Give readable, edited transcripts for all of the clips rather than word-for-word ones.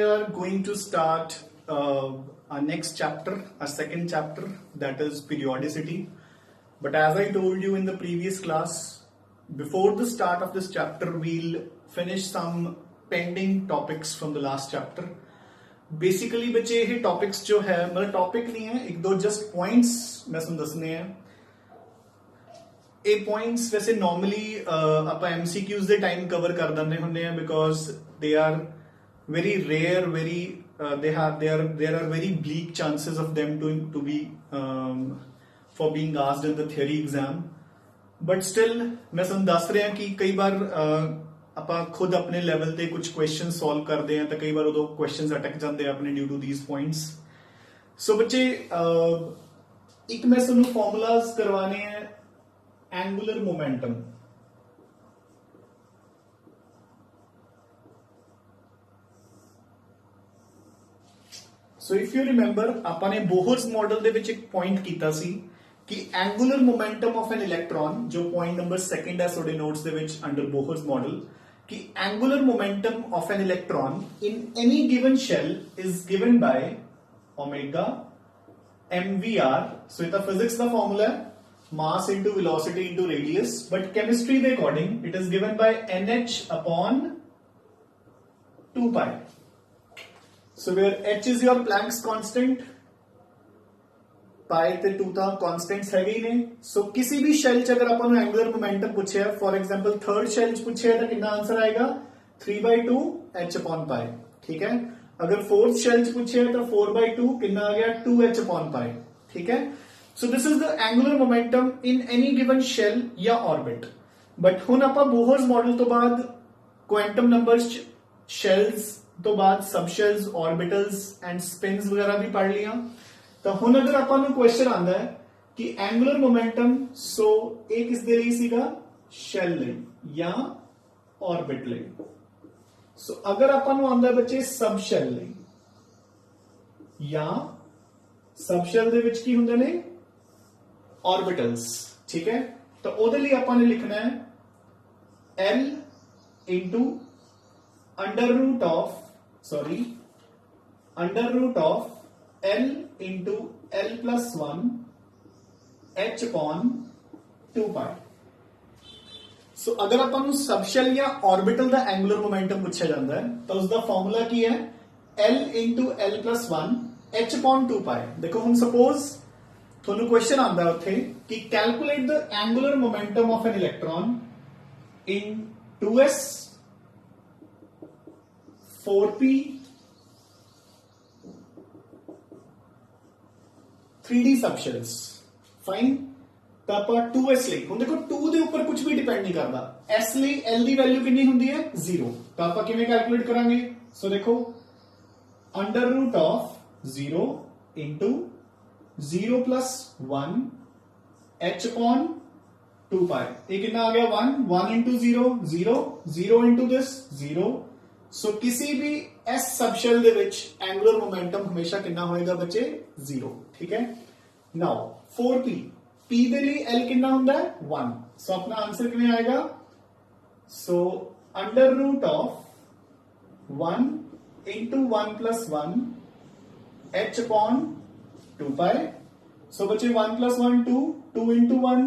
are going to start our next chapter, our second chapter, that is periodicity. But as I told you in the previous class, before the start of this chapter, we'll finish some pending topics from the last chapter. Basically बच्चे ये topics जो है मतलब topic नहीं है, एक दो just points मैं तुम दसने हैं. ਇਹ points वैसे normally ਆਪਾਂ MCQs ਦੇ time cover कर ਦਿੰਦੇ ਹੁੰਦੇ हैं because they are very rare, very there are very bleak chances of them to be for being asked in the theory exam. But still मैं तुम दस रहा कि कई बार ਆਪਾਂ खुद अपने लेवल ਤੇ कुछ क्वेश्चन सॉल्व करते हैं तो कई बार उदो क्वेश्चंस अटक जाते हैं अपने ड्यू टू दीज पॉइंट्स. सो बच्चे एक मैं तुहानू फॉर्मूलाज करवाने हैं angular momentum. So if you remember ਆਪਾਂ ਨੇ बोहर्स मॉडल ਦੇ ਵਿੱਚ ਇੱਕ ਪੁਆਇੰਟ ਕੀਤਾ ਸੀ कि angular momentum of an electron जो पॉइंट नंबर सेकंड है ਤੁਹਾਡੇ ਨੋਟਸ ਦੇ ਵਿੱਚ अंडर बोहर्स मॉडल कि angular momentum of an electron in any given shell is given by omega mvr. So it's a physics the formula mass into velocity into radius, but chemistry the according it is given by nh upon 2 pi. So where h is your Planck's constant, पाई ते 2 ਤਾਂ constants ਹੈਗੇ ਹੀ ਨੇ. सो किसी भी शैल च अगर ਆਪਾਂ ਨੂੰ एंगुलर मोमेंटम ਪੁੱਛਿਆ फॉर एग्जांपल थर्ड शैल च ਪੁੱਛਿਆ ਤਾਂ कितना आंसर आएगा 3/2 h upon pi. ठीक है. अगर फोर्थ शैल च पूछे तो 4/2 कितना आ गया 2h upon pi. ठीक है. So this is the angular momentum in any given shell या ऑर्बिट. बट हुन ਆਪਾਂ बोहर्स मॉडल तो बाद क्वांटम नंबर्स शैल्स तो बाद सब शैल्स ऑर्बिटल्स एंड स्पिन्स वगैरह भी पढ़ लिया. तो हुन अगर अपन क्वेश्चन आता है कि एंगुलर मोमेंटम सो ये किस दे लिए सीगा शैल ले या ऑर्बिट ले. सो अगर अपन आता है बच्चे सब शैल ले या सब शैल दे विच की हुंदे ने ऑर्बिटल्स. ठीक है. तो ओदे लिए अपन ने लिखना है L into under root of L into L plus 1 h upon 2 pi. So अगर अपन सबशेल या ऑर्बिटल का एंगुलर मोमेंटम पूछा जाता है तो उसका फॉर्मूला की है L into L plus 1 h upon 2 pi. देखो हम सपोज थोड़ा क्वेश्चन आता है उत्थे कि calculate the angular momentum of an electron in 2s 4p 3D subshells. Fine. तो आप 2s ले हम देखो 2 ਦੇ ਉੱਪਰ कुछ भी डिपेंड नहीं करता. s ਲਈ l ਦੀ वैल्यू कितनी ਹੁੰਦੀ है 0. तो आप किवें कैलकुलेट करांगे. सो देखो under root of 0 into 0 plus 1 h upon 2 pi. ये कितना आ गया 1 इंटू 0 0 इंटू दिस 0. सो किसी भी एस सबशेल दे विच एंगुलर मोमेंटम हमेशा कितना होएगा बच्चे 0. ठीक है. नाउ 4p p दे लिए l कितना होता है 1. सो अपना आंसर कितना आएगा. So under root of 1 into 1 plus 1 h upon 2 pi. So बच्चे 1 plus 1 2 into 1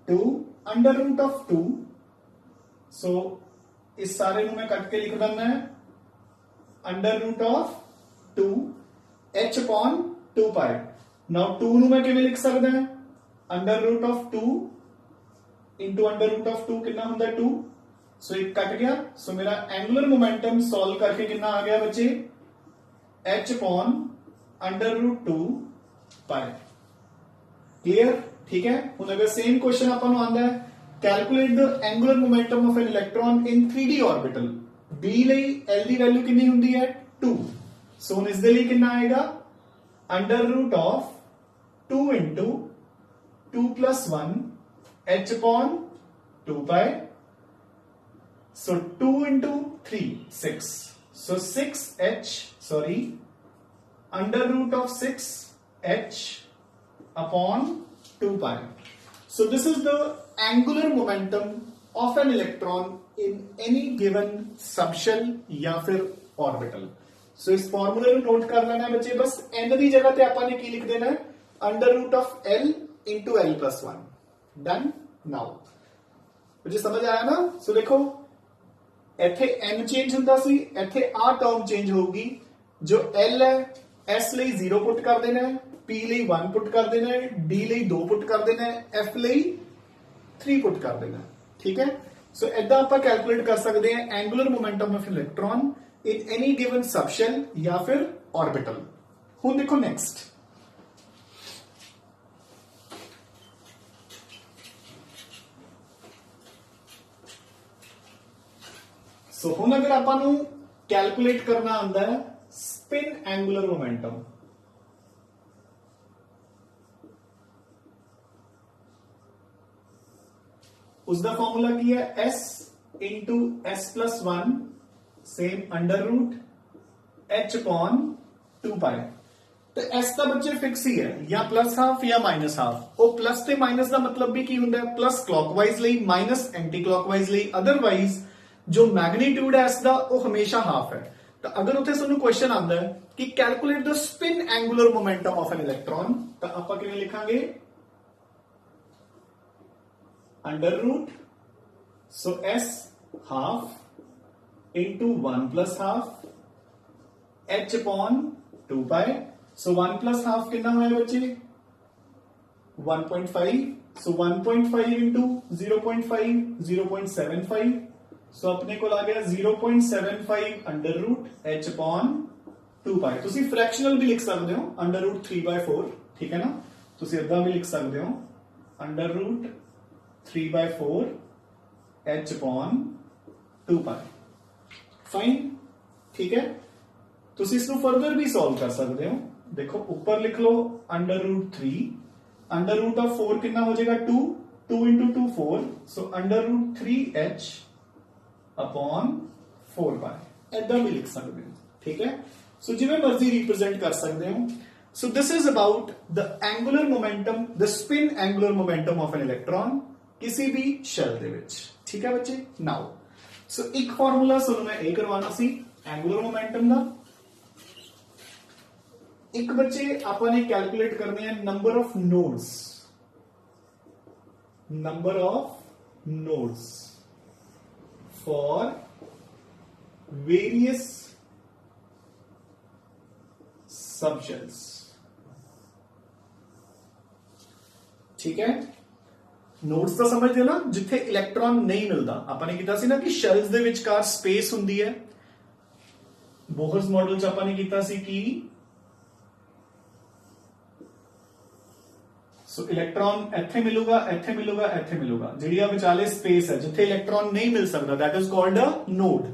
2 under root of 2. So इस सारे में कट के लिख देना है under root of 2 h upon 2 pi. Now 2 नु मैं किवें लिख सकदा है under root of 2 into under root of 2 कितना होता है 2. सो एक कट गया. सो मेरा एंगुलर मोमेंटम सॉल्व करके कितना आ गया बच्चे h अपॉन अंडर रूट 2 पाई. क्लियर. ठीक है. हुन अगर सेम क्वेश्चन अपन आता है calculate the angular momentum of an electron in 3D orbital. B ਲਈ L ਦੀ वैल्यू कितनी ਹੁੰਦੀ है 2. सो हुन इस दे लिए कितना आएगा under root of 2 into 2 plus 1 h upon 2 pi. So 2 into 3 6. So 6h under root of 6h upon 2 pi. So this is the angular momentum of an electron in any given subshell या फिर orbital. सो इस फॉर्मूले ਨੂੰ note कर लेना है बच्चे, बस n की जगह ते आपां ने की लिख देना है, under root of l into l plus 1। Done. Now मुझे समझ आया ना। सो देखो इथे n चेंज हुंदा सी, इथे आ टर्म चेंज होगी, जो l है s ਲਈ 0 पुट कर देना है, p ਲਈ 1 पुट कर देना है, d ਲਈ 2 पुट कर देना है, f ਲਈ 3 पुट कर देना है। ठीक है। सो ऐदा आप कैलकुलेट कर सकते हैं angular momentum of electron in any given subshell या फिर ऑर्बिटल। हुण देखो नेक्स्ट, सो हुण अगर आपां नूं कैलकुलेट करना आंदा है स्पिन एंगुलर मोमेंटम, उसका फॉर्मूला की है s into s plus 1 same under root h upon 2 pi. तो s का बच्चे फिक्स ही है, या प्लस हाफ या माइनस हाफ। वो प्लस ते माइनस का मतलब भी की हुंदा है, प्लस क्लॉकवाइज लई माइनस एंटी क्लॉकवाइज लई। अदरवाइज जो मैग्नीट्यूड है s दा वो हमेशा हाफ है। तो अगर उत्थे तुहानू क्वेश्चन आंदा है कि calculate the spin angular momentum of an electron, तो आपां किवें लिखांगे, अंडर रूट, सो s half into 1 plus half h upon 2 pi. सो 1 प्लस हाफ कितना होया बच्चे 1.5, सो 1.5 इंटू 0.5 0.75, सो अपने को आ गया 0.75 अंडर रूट h अपॉन 2 पाई। तुसी फ्रैक्शनल भी लिख सकते हो अंडर रूट 3/4, ठीक है ना। तुसी इदा भी लिख सकते हो अंडर रूट 3/4 h अपॉन 2 पाई। फाइन, ठीक है। तुसी इसको फर्दर भी सॉल्व कर सकते हो। देखो ऊपर लिख लो under root 3, under root of 4 कितना हो जाएगा 2, 2 into 2 4, so under root 3h upon 4 पाई। ऐदा भी लिख सकते हो, ठीक है। सो जिवें मर्जी रिप्रेजेंट कर सकते हो। सो this is about the angular momentum, the spin angular momentum of an electron किसी भी शेल दे विच, ठीक है बच्चे। नाउ सो एक फॉर्मूला सुनो मैं ये करवाना सी एंगुलर मोमेंटम का। एक बच्चे आपने कैलकुलेट करने हैं number of nodes, number of nodes for various subshells, ठीक है। नोड्स तो समझ ना, जिथे इलेक्ट्रॉन नहीं मिलता। आपने कीता सी ना कि शेल्स दे विचकार स्पेस हुंदी है। बोहर्स मॉडल च आपने कीता सी कि सो इलेक्ट्रॉन इत्थे मिलूगा, इत्थे मिलूगा, इत्थे मिलूगा, जिहड़ी आ विचाले स्पेस है जिथे इलेक्ट्रॉन नहीं मिल सकता, that is called a node.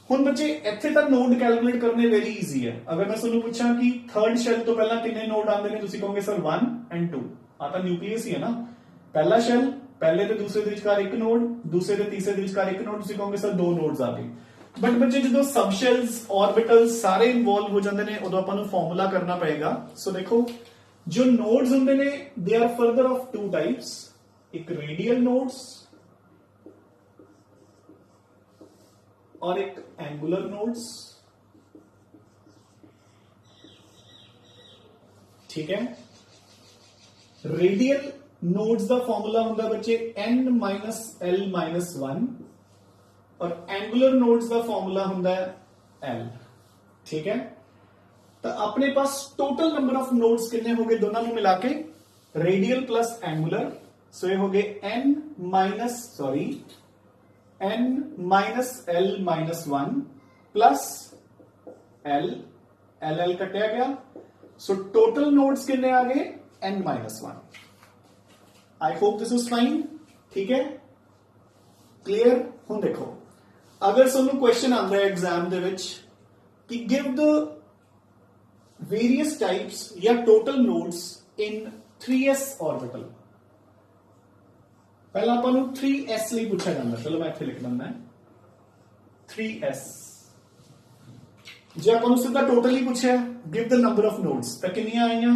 हुण बच्चे इत्थे तक नोड कैलकुलेट करने वेरी इजी है। अगर मैं तुहानू पूछां कि थर्ड शेल तो पहला कितने नोड आंदे ने, तुसीं कहोगे सर 1 एंड 2। आता न्यूक्लियस ही है ना। पहला शेल, पहले ते दूसरे दे विचकार एक नोड, दूसरे ते तीसरे दे विचकार एक नोड, तुसीं कहोगे सर 2 नोड्स आ गए। बट बच्चे जो सब शेल्स ऑर्बिटल्स सारे इन्वॉल्व हो जाते हैं, उदों आपां नूं फॉर्मूला करना पड़ेगा। सो देखो जो नोड्स होंगे ने they are further of 2 types, एक रेडियल नोड्स और एक एंगुलर नोड्स, ठीक है। रेडियल नोड्स का फॉर्मूला होंगे बच्चे n माइनस l माइनस 1 और एंगुलर नोड्स का फॉर्मूला होंगे l, ठीक है। तो अपने पास टोटल नंबर ऑफ नोड्स कितने हो गए दोनों को मिला के, रेडियल प्लस एंगुलर, सो ये हो गए n minus l minus 1 plus l कटिया गया, सो टोटल नोड्स कितने आ गए n minus 1। I hope this is fine, ठीक है, क्लियर। हुण देखो अगर तुहानू क्वेश्चन आता है एग्जाम दे विच कि गिव द वेरियस टाइप्स या टोटल नोड्स इन 3s ऑर्बिटल, पहला अपन 3s लिए पूछा जाता है। चलो मैं इत्थे लिख दिंदा 3s। जे अपन सीधा टोटल ही पूछा give the number of nodes, तो कितनियां आईयां,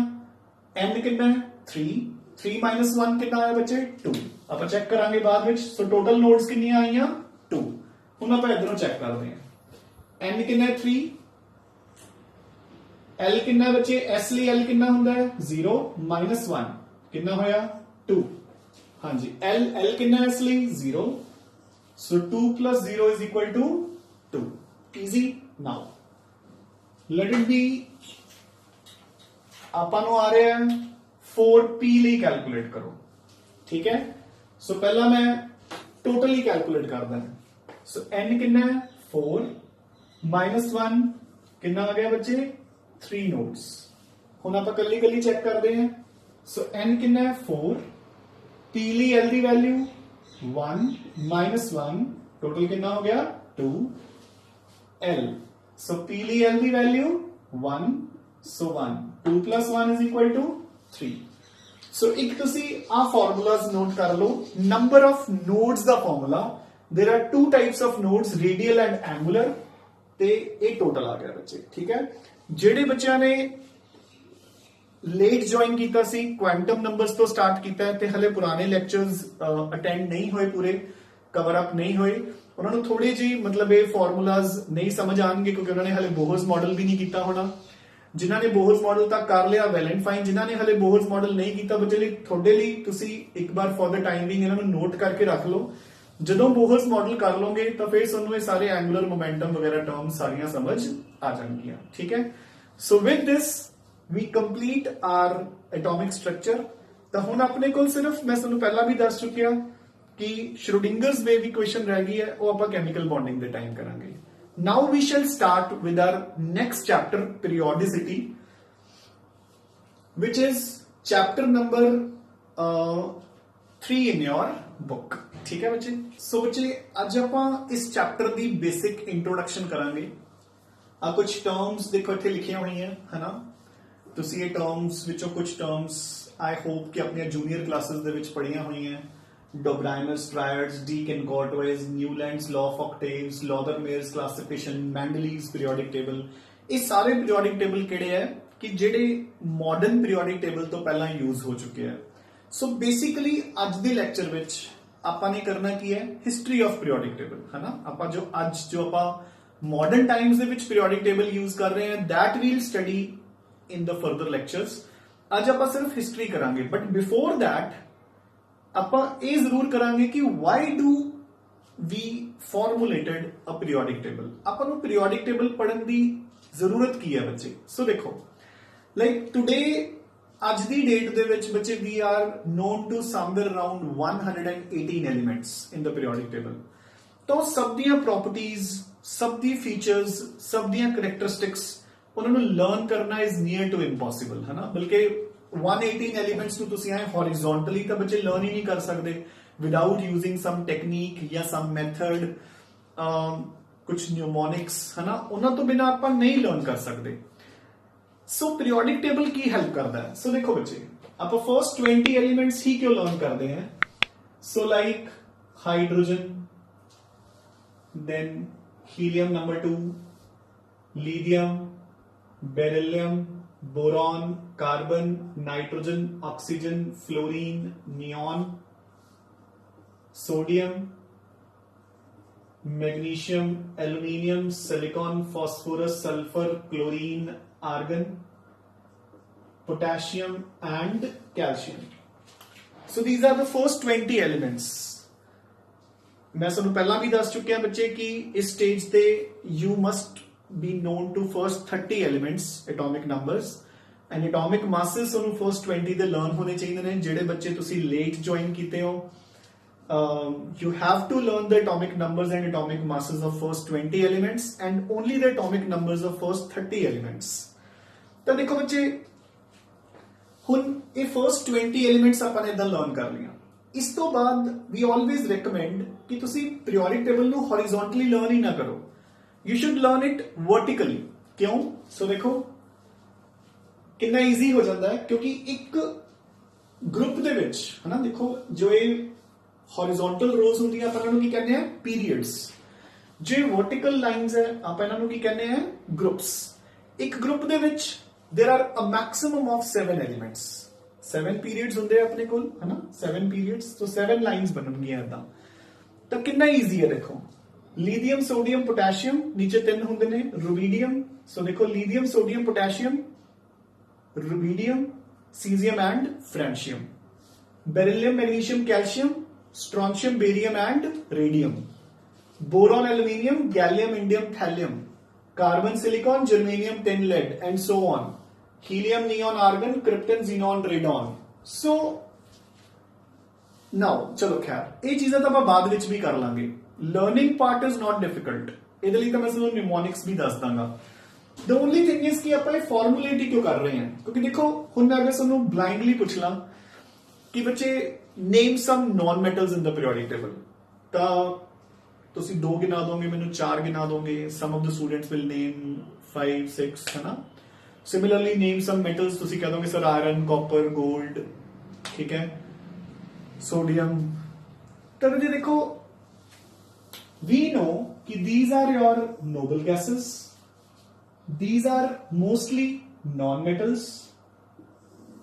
n कितना है 3 माइनस 1 कितना आया बच्चे 2। आप चेक करांगे बाद में। सो टोटल नोड्स कितनियां आईयां 2। हुण आप इधरों चेक करते हैं n कितना है 3, L किन्ना है बच्चे, S ਲਈ L किन्ना हुंदा है 0 माइनस 1 किन्ना होया 2। हाँ जी L किन्ना है S ਲਈ 0, so 2 plus 0 is equal to 2। Easy। now let it be ਆਪਾਂ ਨੂੰ ਆ ਰਿਹਾ ਹੈ 4p ਲਈ ਕੈਲਕੂਲੇਟ ਕਰੋ, ਠੀਕ ਹੈ। ਸੋ ਪਹਿਲਾਂ ਮੈਂ ਟੋਟਲੀ ਕੈਲਕੂਲੇਟ ਕਰਦਾ ਹਾਂ। ਸੋ n ਕਿੰਨਾ ਹੈ 4 ਮਾਈਨਸ 1 ਕਿੰਨਾ ਆ ਗਿਆ ਬੱਚੇ 3 ਨੋड्स। ਹੁਣ ਆਪਾਂ ਕੱਲੀ ਕੱਲੀ ਚੈੱਕ ਕਰਦੇ ਹਾਂ। ਸੋ n ਕਿੰਨਾ ਹੈ 4, p ਲਈ l ਦੀ ਵੈਲਿਊ 1 ਮਾਈਨਸ 1 ਟੋਟਲ ਕਿੰਨਾ ਹੋ ਗਿਆ 2 l। ਸੋ p ਲਈ l the value 1, so 1 2 plus 1 is equal to 3। so ਇੱਕ ਤੁਸੀਂ ਆ formulas ਨੋਟ ਕਰ ਲਓ। number of nodes the formula, there are two types of nodes, radial and angular, ਤੇ ਇਹ total ਆ ਗਿਆ ਬੱਚੇ, ਠੀਕ ਹੈ। ਜਿਹੜੇ ਬੱਚਿਆਂ ਨੇ late join ਕੀਤਾ ਸੀ, quantum numbers ਤੋਂ start ਕੀਤਾ ਹੈ ਤੇ ਹਲੇ ਪੁਰਾਣੇ lectures attend ਨਹੀਂ ਹੋਏ, ਪੂਰੇ cover up ਨਹੀਂ ਹੋਏ, ਉਹਨਾਂ ਨੂੰ ਥੋੜੇ ਜਿਹੀ ਮਤਲਬ ਇਹ formulas ਨਹੀਂ ਸਮਝ ਆਣਗੇ ਕਿਉਂਕਿ ਉਹਨਾਂ ਨੇ ਹਲੇ ਬੋਹਰਸ ਮਾਡਲ ਵੀ ਨਹੀਂ ਕੀਤਾ ਹੋਣਾ। ਜਿਨ੍ਹਾਂ ਨੇ ਬੋਹਰਸ ਮਾਡਲ ਤੱਕ ਕਰ ਲਿਆ ਵੈਲ ਐਂਡ ਫਾਈਨ, ਜਿਨ੍ਹਾਂ ਨੇ ਹਲੇ ਬੋਹਰਸ ਮਾਡਲ ਨਹੀਂ ਕੀਤਾ ਬੱਚੇ ਲਈ, ਤੁਹਾਡੇ ਲਈ ਤੁਸੀਂ ਇੱਕ ਵਾਰ ਫॉर द ਟਾਈਮਿੰਗ ਇਹਨਾਂ ਨੂੰ ਨੋਟ ਕਰਕੇ ਰੱਖ ਲਓ। ਜਦੋਂ ਬੋਹਰਸ ਮਾਡਲ ਕਰ ਲਓਗੇ ਤਾਂ ਫਿਰ ਤੁਹਾਨੂੰ ਇਹ ਸਾਰੇ ਐਂਗੂਲਰ ਮੋਮੈਂਟਮ ਵਗੈਰਾ ਟਰਮ ਸਾਰੀਆਂ ਸਮਝ ਆ ਜਾਣਗੀਆਂ, ਠੀਕ ਹੈ। So with this we complete our atomic structure. ਤਾਂ ਹੁਣ ਆਪਣੇ ਕੋਲ ਸਿਰਫ ਮੈਂ ਤੁਹਾਨੂੰ ਪਹਿਲਾਂ ਵੀ ਦੱਸ ਚੁੱਕਿਆ ਕਿ ਸ਼ਰੋਡਿੰਗਰਸ ਵੇਵ ਇਕੁਏਸ਼ਨ ਰਹਿ ਗਈ ਹੈ, ਉਹ ਆਪਾਂ ਕੈਮੀਕਲ ਬੌਂਡਿੰਗ ਦੇ ਟਾਈਮ ਕਰਾਂਗੇ। Now we shall start with our next chapter, periodicity, which is chapter number 3 in your book। ठीक है बच्चे। सो बच्चे आज ਆਪਾਂ ਇਸ ਚੈਪਟਰ ਦੀ ਬੇਸਿਕ ਇੰਟਰੋਡਕਸ਼ਨ ਕਰਾਂਗੇ। ਆ ਕੁਝ ਟਰਮਸ ਦੇਖੋ ਇੱਥੇ ਲਿਖੀਆਂ ਹੋਈਆਂ ਹੈ ਨਾ, ਤੁਸੀਂ ਇਹ ਟਰਮਸ ਵਿੱਚੋਂ ਕੁਝ ਟਰਮਸ ਆਈ ਹੋਪ ਕਿ ਆਪਣੀਆਂ ਜੂਨੀਅਰ ਕਲਾਸਿਸ ਦੇ ਵਿੱਚ ਪੜ੍ਹੀਆਂ ਹੋਈਆਂ। Dobryner's triads, Deek and Gortway's, Newland's law of octaves, Lothar-Mayer's classification, Mendeleev's periodic table। ਇਹ ਸਾਰੇ periodic table ਕਿਹੜੇ ਹੈ ਕਿ ਜਿਹੜੇ modern periodic table ਤੋਂ ਪਹਿਲਾਂ ਯੂਜ਼ ਹੋ ਚੁੱਕੇ ਆ। ਸੋ ਬੇਸਿਕਲੀ ਅੱਜ ਦੇ ਲੈਕਚਰ ਵਿੱਚ ਆਪਾਂ ਨੇ ਕਰਨਾ ਕੀ ਹੈ, ਹਿਸਟਰੀ ਆਫ periodic table ਹੈ ਨਾ। ਆਪਾਂ ਜੋ ਆਪਾਂ modern times ਦੇ ਵਿੱਚ periodic table ਯੂਜ਼ ਕਰ ਰਹੇ ਹਾਂ, that we'll study in the further lectures। ਅੱਜ ਆਪਾਂ ਸਿਰਫ ਹਿਸਟਰੀ ਕਰਾਂਗੇ, ਬਟ ਬਿਫੋਰ that ਆਪਾਂ ਇਹ ਜ਼ਰੂਰ ਕਰਾਂਗੇ ਕਿ why do we formulated a periodic table। ਆਪਾਂ ਨੂੰ periodic table ਪੜ੍ਹਨ ਦੀ ਜ਼ਰੂਰਤ ਕੀ ਹੈ ਬੱਚੇ। ਸੋ ਦੇਖੋ ਲਾਈਕ ਟੁਡੇ ਅੱਜ ਦੀ ਡੇਟ ਦੇ ਵਿੱਚ ਬੱਚੇ we are known to somewhere around 118 elements in the periodic table। ਤਾਂ ਸਭ ਦੀਆਂ ਪ੍ਰੋਪਰਟੀਜ਼, ਸਭ ਦੀ ਫੀਚਰਸ, ਸਭ ਦੀਆਂ ਕਰੈਕਟਰਿਸਟਿਕਸ ਉਹਨਾਂ ਨੂੰ ਲਰਨ ਕਰਨਾ is near to impossible ਹੈ ਨਾ। ਬਲਕਿ 118 elements ਨੂੰ ਤੁਸੀਂ ਆਏ horizontally ਤਾਂ ਬੱਚੇ ਲਰਨ ਹੀ ਨਹੀਂ ਕਰ ਸਕਦੇ without using some technique ਜਾਂ some method, ਕੁਝ ਨਿਊਮੋਨਿਕਸ ਹੈ ਨਾ, ਉਹਨਾਂ ਤੋਂ ਬਿਨਾਂ ਆਪਾਂ ਨਹੀਂ ਲਰਨ ਕਰ ਸਕਦੇ। ਸੋ periodic table ਕੀ ਹੈਲਪ ਕਰਦਾ ਹੈ। ਸੋ ਦੇਖੋ ਬੱਚੇ ਆਪਾਂ ਫਰਸਟ 20 elements ਹੀ ਕਿਉਂ ਲਰਨ ਕਰਦੇ ਹਾਂ। So like hydrogen, then helium number 2, lithium, beryllium, boron, carbon, nitrogen, oxygen, fluorine, neon, sodium, magnesium, aluminium, silicon, phosphorus, sulfur, chlorine, argon, potassium and calcium। So these are the first 20 elements। मैं ਤੁਹਾਨੂੰ ਪਹਿਲਾਂ ਵੀ ਦੱਸ ਚੁੱਕਿਆ ਬੱਚੇ ਕਿ ਇਸ stage ਤੇ you must be known to first 30 elements atomic numbers and atomic masses ਤੁਹਾਨੂੰ first 20 ਦੇ learn ਹੋਣੇ ਚਾਹੀਦੇ ਨੇ। ਜਿਹੜੇ ਬੱਚੇ ਤੁਸੀਂ late join ਕੀਤੇ ਹੋ, you have to learn the atomic numbers and atomic masses of first 20 elements and only the atomic numbers of first 30 elements। ਤਾਂ ਦੇਖੋ ਬੱਚੇ ਹੁਣ ਇਹ first 20 elements ਆਪਾਂ ਨੇ ਇਦਾਂ learn ਕਰ ਲਿਆ। ਇਸ ਤੋਂ ਬਾਅਦ we always recommend ਕਿ ਤੁਸੀਂ periodic table ਨੂੰ horizontally learn ਹੀ ਨਾ ਕਰੋ, you should learn it vertically। ਕਿਉਂ? ਸੋ ਦੇਖੋ ਕਿੰਨਾ ਈਜ਼ੀ ਹੋ ਜਾਂਦਾ ਹੈ, ਕਿਉਂਕਿ ਇੱਕ ਗਰੁੱਪ ਦੇ ਵਿੱਚ ਹਨਾ, ਦੇਖੋ ਜੋ ਇਹ horizontal rows ਹੁੰਦੀਆਂ ਆਪਾਂ ਇਹਨਾਂ ਨੂੰ ਕੀ ਕਹਿੰਦੇ ਆ periods, ਜੇ vertical lines ਹੈ ਆਪਾਂ ਇਹਨਾਂ ਨੂੰ ਕੀ ਕਹਿੰਦੇ ਆ groups। ਇੱਕ ਗਰੁੱਪ ਦੇ ਵਿੱਚ there are a maximum of 7 elements, 7 periods ਹੁੰਦੇ ਆ ਆਪਣੇ ਕੋਲ ਹਨਾ, 7 periods, तो 7 lines ਬਣਨਗੀਆਂ ਇਦਾਂ। ਤਾਂ ਕਿੰਨਾ ਈਜ਼ੀ ਹੈ ਦੇਖੋ, ਲੀਥੀਅਮ, ਸੋਡੀਅਮ, ਪੋਟਾਸ਼ੀਅਮ ਨੀਚੇ 3 ਹੁੰਦੇ ਨੇ, ਰੂਬੀਡੀਅਮ, सो देखो lithium sodium potassium rubidium caesium and francium, beryllium magnesium calcium strontium barium and radium, boron aluminium gallium indium thallium, carbon silicon germanium tin lead and so on, helium neon argon krypton xenon radon. So now चलो खैर ये चीजें तो आप बाद विच भी कर लांगे, learning part is not difficult, ਇਹਦੇ ਲਈ ਤਾਂ ਮੈਂ ਤੁਹਾਨੂੰ ਨਿਮੋਨਿਕਸ ਵੀ ਦੱਸ ਦਾਂਗਾ। ਦ ਓਨਲੀ ਥਿੰਗ ਇਜ਼ ਕਿ ਆਪਾਂ ਇਹ ਫਾਰਮੂਲੇਟ ਕਿਉਂ ਕਰ ਰਹੇ ਹਾਂ, ਕਿਉਂਕਿ ਦੇਖੋ ਹੁਣ ਮੈਂ ਅਗਰ ਤੁਹਾਨੂੰ ਬਲਾਈਂਡਲੀ ਪੁੱਛ ਲਾਂ ਕਿ ਬੱਚੇ ਨੇਮ ਸਮ ਨॉन ਮੈਟਲਸ ਇਨ ਦ ਪੀਰੀਓਡਿਕ ਟੇਬਲ, ਤਾਂ ਤੁਸੀਂ 2 ਗਿਣਾ ਦੋਗੇ, ਮੈਨੂੰ 4 ਗਿਣਾ ਦੋਗੇ, some of the students will ਨੇਮ 5 6 ਹੈ ਨਾ। ਸਿਮਿਲਰਲੀ ਨੇਮ ਸਮ ਮੈਟਲਸ, ਤੁਸੀਂ ਕਹਿ ਦੋਗੇ ਸਰ ਆਇਰਨ ਕਾਪਰ ਗੋਲਡ, ਠੀਕ ਹੈ, सोडियम। तो जी देखो we know कि these are your noble gases, these are mostly non-metals,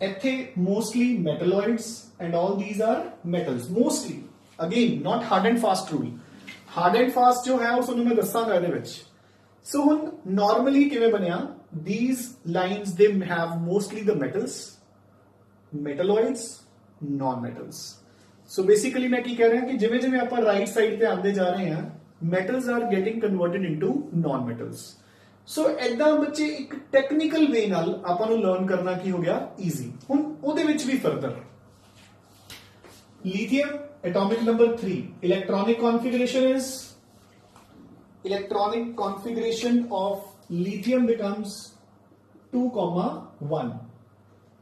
ਇੱਥੇ mostly metalloids and all these are metals mostly, again not hard and fast rule, hard and fast ਜੋ ਹੈ ਉਸ ਨੂੰ ਮੈਂ ਦੱਸਾਂਗਾ ਇਹਦੇ ਵਿੱਚ। so ਹੁਣ normally ਕਿਵੇਂ ਬਣਿਆ, these lines they have mostly the metals, metalloids, non-metals। So basically मैं की कह रहा हूं कि जिवें जिवें आप राइट साइड पे आते जा रहे हैं metals are getting converted into non metals। सो ऐदा बच्चे एक टेक्निकल वे नाल आपां नूं लर्न करना की हो गया ईजी। हुण ओहदे विच भी further lithium atomic number 3 electronic configuration of lithium becomes 2,1।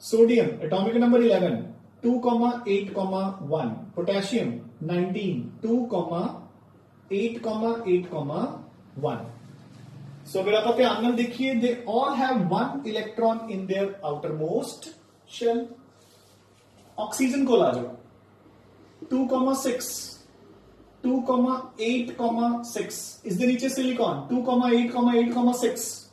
Sodium atomic number 11 2,8,1, potassium 19 2,8,8,1। So अगर आप ध्यान नाल देखिए they all have 1 electron in their outermost shell। Oxygen को ला जाओ 2,6 2,8,6, इसके नीचे सिलिकॉन 2,8,8,6।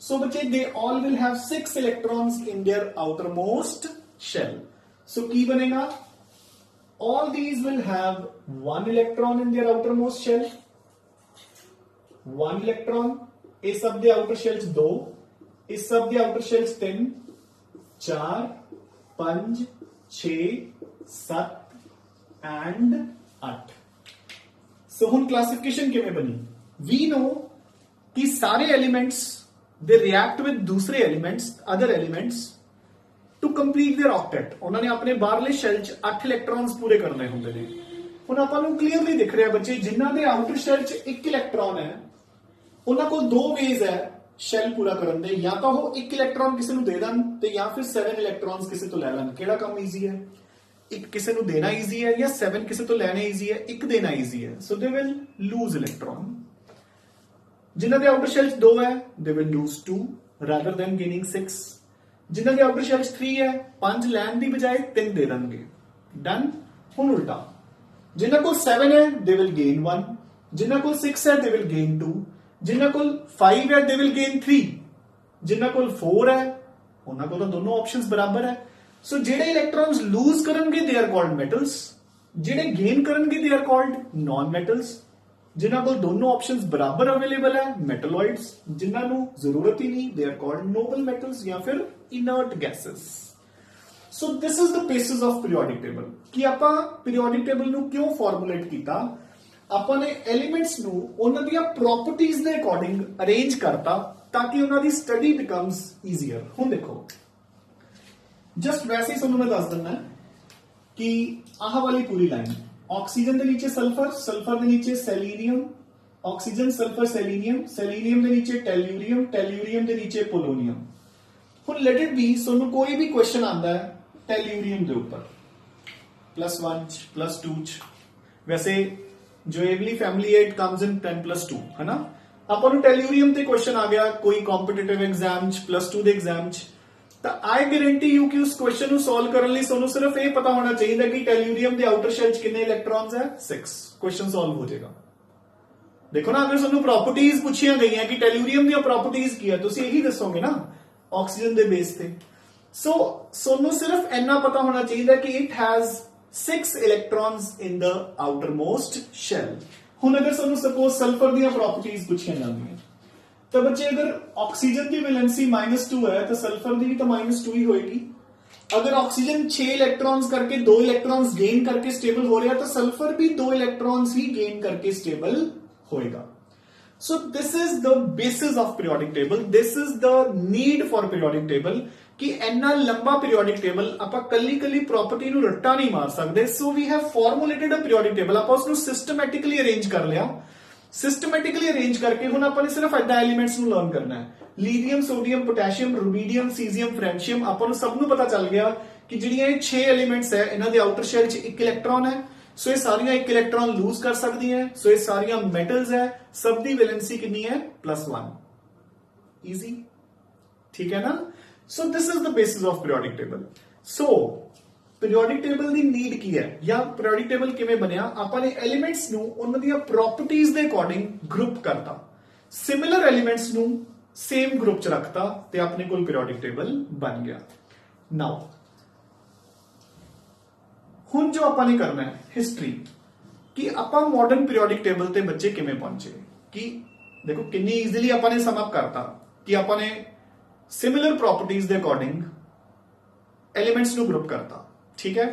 So बच्चे they all will have 6 electrons in their outermost shell। So की बनेगा, all these will have 1 electron in their outermost shell, 1 electron, इस सब दे outer shells 2, इस सब दे outer shells 3, 4, 5, 6, 7 and 8। So ਹੁਣ classification किवें बनी, we know कि सारे elements they react with दूसरे elements, other elements to complete their octet. उन्होंने अपने बाहरले शैल च 8 इलेक्ट्रॉन्स पूरे करने होंगे ने। हुण आपां नूं क्लीयरली दिख रहा बच्चे जिन्हां दे आउटर शैल च 1 इलेक्ट्रॉन है उन्हां कोल 2 वेज है शैल पूरा करन दे, या तो वो 1 इलेक्ट्रॉन किसी नूं दे देण ते या फिर 7 इलेक्ट्रॉन्स किसी तो लै लैण। किहड़ा काम ईजी है, एक किसी नूं देना ईजी है या 7 किसी तो लैणे ईजी है, एक देना ईजी है। सो दे विल लूज इलेक्ट्रॉन। जिन्हां दे आउटर शैल च 2 है they will lose 2 rather than gaining 6। जिन्होंने आउटर शैल 3 है 5 लैन की बजाय 3 दे देंगे। डन। हुण उल्टा जिन्हां कोल 7 है दे विल गेन 1, जिन्हां कोल 6 है दे विल गेन 2, जिन्हां कोल 5 है दे विल गेन 3, जिन्हां कोल 4 है उन्हां कोल तो दोनों ऑप्शंस बराबर है। सो जेडे इलेक्ट्रॉन्स लूज करनगे दे आर कॉल्ड मेटल्स, जेडे गेन करनगे they are called non metals. जिन्हां कोल दोनों ऑप्शंस बराबर अवेलेबल है मेटलॉइड्स, जिन्हां नूं जरूरत ही नहीं they are called noble metals या फिर inert gases. So this is the basis of periodic table कि आपां पीरियोडिक टेबल नूं क्यों फॉर्मुलेट कीता। आपां ने एलिमेंट्स नूं उन्हां the properties they according arrange करता ताकि उन्हां दी स्टडी बिकम्स ईजीयर। हुण देखो जस्ट वैसे ही तुहानूं मैं दस दिंदा कि आह वाली पूरी लाइन ऑक्सीजन के नीचे सल्फर, सल्फर के नीचे selenium, oxygen sulphur selenium, selenium के नीचे टेल्यूरियम, टेल्यूरियम के नीचे पोलोनियम। हुण लेट इट बी सोनू कोई भी क्वेश्चन आता है टेल्यूरियम के ऊपर +1 +2 वैसे जो एवली फैमिली है इट कम्स इन 10+2 है ना। ਆਪਾਂ ਨੂੰ टेल्यूरियम ਤੇ क्वेश्चन आ गया कोई कॉम्पिटिटिव एग्जाम +2 ਦੇ एग्जाम ਤਾਂ आई गारंटी यू कि उस क्वेश्चन ਨੂੰ ਸੋਲਵ ਕਰਨ ਲਈ ਤੁਹਾਨੂੰ ਸਿਰਫ ਇਹ ਪਤਾ ਹੋਣਾ ਚਾਹੀਦਾ ਕਿ टेल्यूरियम ਦੇ ਆਊਟਰ ਸ਼ੈਲ 'ਚ ਕਿੰਨੇ ਇਲੈਕਟ੍ਰॉन्स ਹੈ 6 क्वेश्चन सॉल्व हो जाएगा। देखो ना अगर ਤੁਹਾਨੂੰ प्रॉपर्टीज ਪੁੱਛੀਆਂ ਗਈਆਂ ਕਿ टेल्यूरियम ਦੀਆਂ प्रॉपर्टीज ਕੀ ਹੈ ਤੁਸੀਂ ਇਹੀ ਦੱਸੋਗੇ ਨਾ ऑक्सीजन ਦੇ बेस ਤੇ। सो ਤੁਹਾਨੂੰ ਸਿਰਫ ਇੰਨਾ ਪਤਾ ਹੋਣਾ ਚਾਹੀਦਾ ਕਿ it has 6 electrons in the outermost shell। ਹੁਣ ਅਗਰ ਤੁਹਾਨੂੰ ਸਪੋਜ਼ ਸਲਫਰ ਦੀਆਂ प्रॉपर्टीज ਪੁੱਛੀਆਂ ਜਾਂਦੀਆਂ ਤਾਂ ਬੱਚੇ ਅਗਰ ऑक्सीजन की वैलेंसी -2 है तो सल्फर की भी तो -2 ही होएगी। अगर ऑक्सीजन 6 इलेक्ट्रॉन्स करके 2 इलेक्ट्रॉन्स गेन करके स्टेबल हो रहा है तो सल्फर भी 2 इलेक्ट्रॉन्स ही गेन करके स्टेबल होएगा। सो this is the basis of periodic table, this is the need for periodic table कि इन्ना लंबा पीरियोडिक टेबल ਆਪਾਂ ਕੱਲੀ प्रॉपर्टी ਨੂੰ ਰੱਟਾ ਨਹੀਂ ਮਾਰ ਸਕਦੇ। So we have formulated a periodic table, ਆਪਾਂ ਉਸ ਨੂੰ सिस्टमैटिकली अरेंज कर लिया। सिस्टमैटिकली अरेंज करके ਹੁਣ ਆਪਾਂ ਨੇ ਸਿਰਫ ਇਦਾਂ ਐਲੀਮੈਂਟਸ ਨੂੰ ਲਰਨ ਕਰਨਾ ਹੈ। Lithium, sodium, potassium, rubidium, caesium, francium, ਆਪਾਂ ਨੂੰ ਸਭ ਨੂੰ ਪਤਾ ਚੱਲ ਗਿਆ ਕਿ ਜਿਹੜੀਆਂ ਇਹ 6 ਐਲੀਮੈਂਟਸ ਹੈ ਇਹਨਾਂ ਦੇ ਆਊਟਰ ਸ਼ੈਲ 'ਚ ਇੱਕ ਇਲੈਕਟ੍ਰॉन ਹੈ। सो ये सारियां एक इलेक्ट्रॉन लूज कर सकती हैं। सो ये सारियां मेटल्स है, सब दी वैलेंसी कितनी है +1। इजी, ठीक है ना। सो this is the basis of periodic table. So periodic table the need की है या पीरियोडिक टेबल किवें बनिया, आपां ने एलिमेंट्स नू उन्हां the properties they according group करता, सिमिलर एलिमेंट्स नू सेम ग्रुप च रखता ते अपने कोल पीरियोडिक टेबल बन गया। नाउ ਹੁਣ जो ਆਪਾਂ ने करना है हिस्ट्री कि ਆਪਾਂ मॉडर्न पीरियोडिक टेबल ते बच्चे किवें पहुंचे, कि देखो कितनी इजीली ਆਪਾਂ ने सम अप करता कि ਆਪਾਂ ने similar properties they according elements ਨੂੰ ग्रुप करता। ठीक है,